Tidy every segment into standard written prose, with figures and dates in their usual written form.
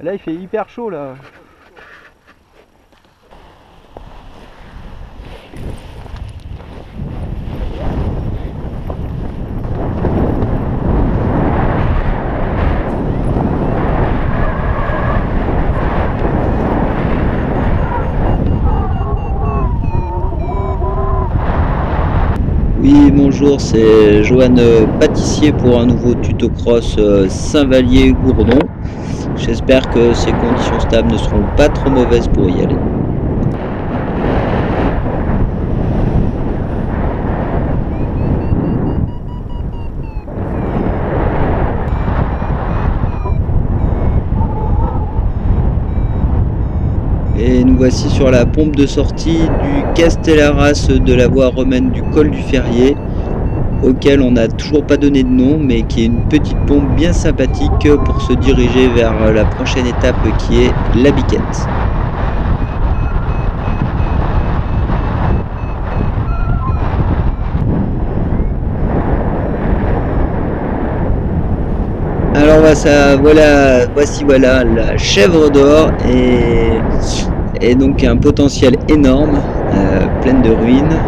Là il fait hyper chaud là. Oui, bonjour, c'est Johan pâtissier pour un nouveau tuto cross Saint-Vallier-Gourdon. J'espère que ces conditions stables ne seront pas trop mauvaises pour y aller. Et nous voici sur la pompe de sortie du Castellaras de la voie romaine du col du Ferrier, auquel on n'a toujours pas donné de nom, mais qui est une petite pompe bien sympathique pour se diriger vers la prochaine étape qui est la Biquette. Alors voici la chèvre d'or et donc un potentiel énorme, pleine de ruines.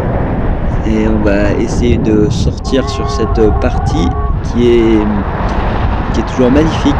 Et on va essayer de sortir sur cette partie qui est toujours magnifique.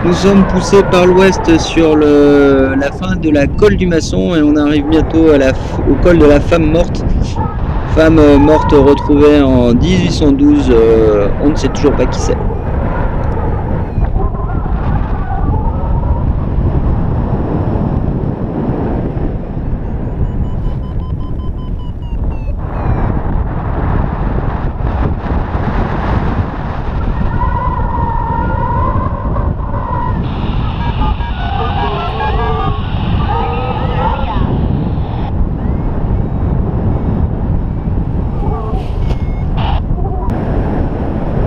Nous sommes poussés par l'ouest sur la fin de la Col du Maçon et on arrive bientôt au col de la femme morte. Femme morte retrouvée en 1812, on ne sait toujours pas qui c'est.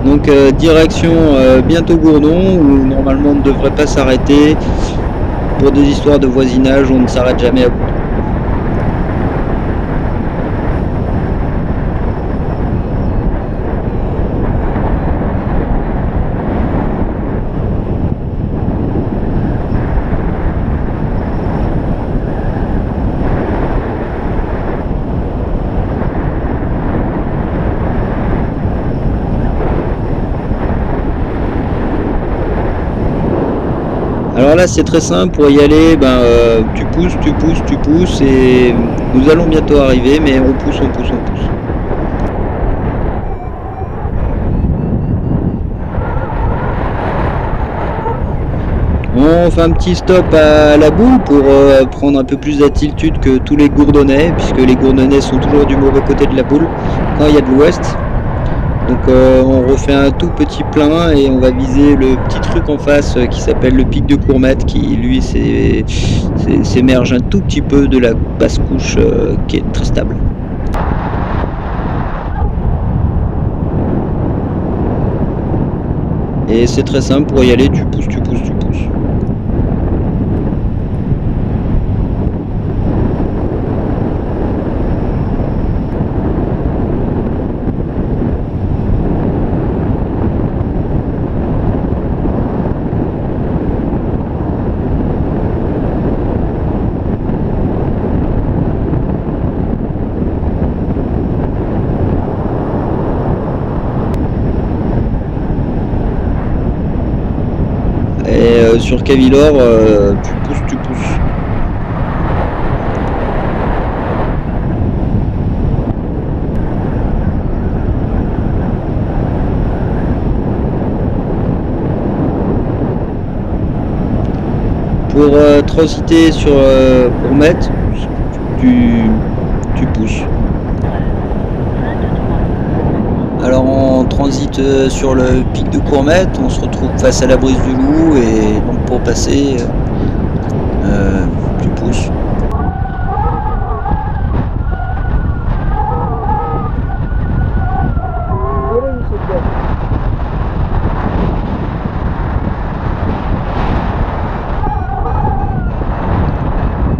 Donc direction bientôt Gourdon où normalement on ne devrait pas s'arrêter. Pour des histoires de voisinage, on ne s'arrête jamais à Gourdon. Alors là c'est très simple, pour y aller, tu pousses et nous allons bientôt arriver, mais on pousse. On fait un petit stop à la boule pour prendre un peu plus d'altitude que tous les Gourdonnais, puisque les Gourdonnais sont toujours du mauvais côté de la boule quand il y a de l'ouest. Donc on refait un tout petit plein et on va viser le petit truc en face qui s'appelle le pic de Courmette qui lui s'émerge un tout petit peu de la basse couche qui est très stable. Et c'est très simple, pour y aller tu pousses. Sur Cavilor, tu pousses. Pour transiter sur Courmette, tu pousses. Alors on transite sur le pic de Courmette, on se retrouve face à la brise du Loup et donc pour passer, tu pousses.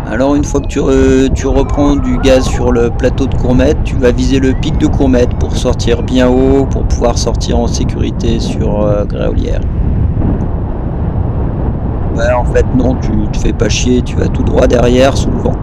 Alors une fois que tu reprends du gaz sur le plateau de Courmette, tu vas viser le pic de Courmette pour sortir bien haut, pour pouvoir sortir en sécurité sur Gréolière. Ouais, en fait non, tu te fais pas chier, tu vas tout droit derrière sous le vent.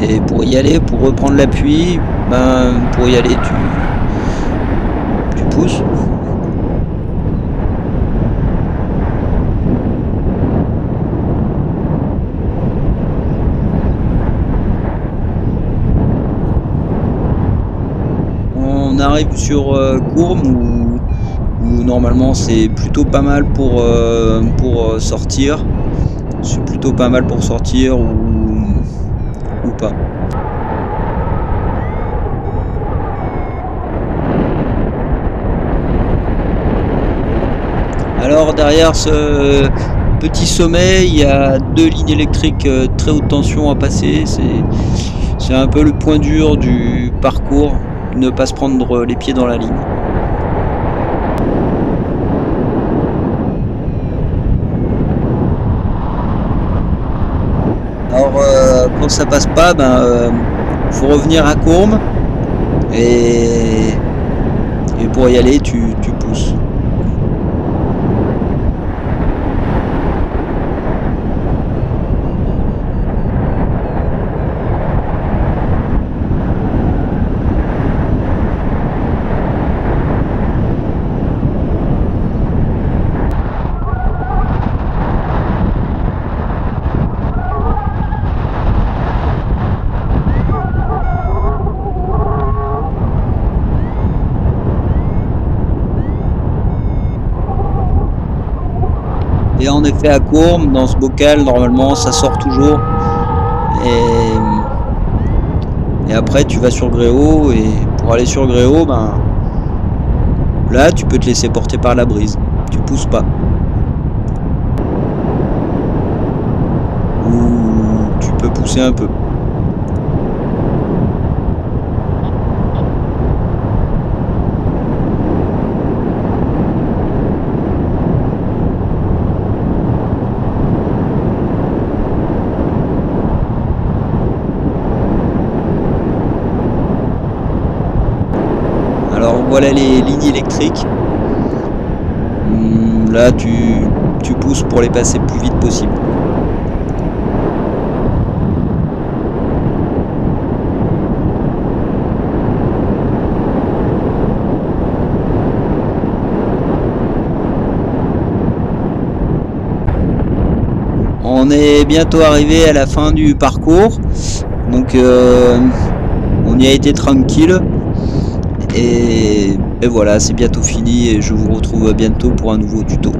Et pour y aller, pour reprendre l'appui, pour y aller, tu pousses. On arrive sur Courme où normalement c'est plutôt pas mal pour sortir. C'est plutôt pas mal pour sortir ou pas. Alors derrière ce petit sommet, il y a 2 lignes électriques très haute tension à passer. C'est un peu le point dur du parcours, ne pas se prendre les pieds dans la ligne. Alors quand ça passe pas, faut revenir à Courme et pour y aller tu pousses. Et en effet à Courme, dans ce bocal, normalement ça sort toujours. Et après tu vas sur Gréau, et pour aller sur Gréau, là tu peux te laisser porter par la brise. Tu pousses pas. Ou tu peux pousser un peu. Alors voilà les lignes électriques. Là tu pousses pour les passer le plus vite possible. On est bientôt arrivé à la fin du parcours, donc on y a été tranquille. Et voilà, c'est bientôt fini et je vous retrouve bientôt pour un nouveau tuto.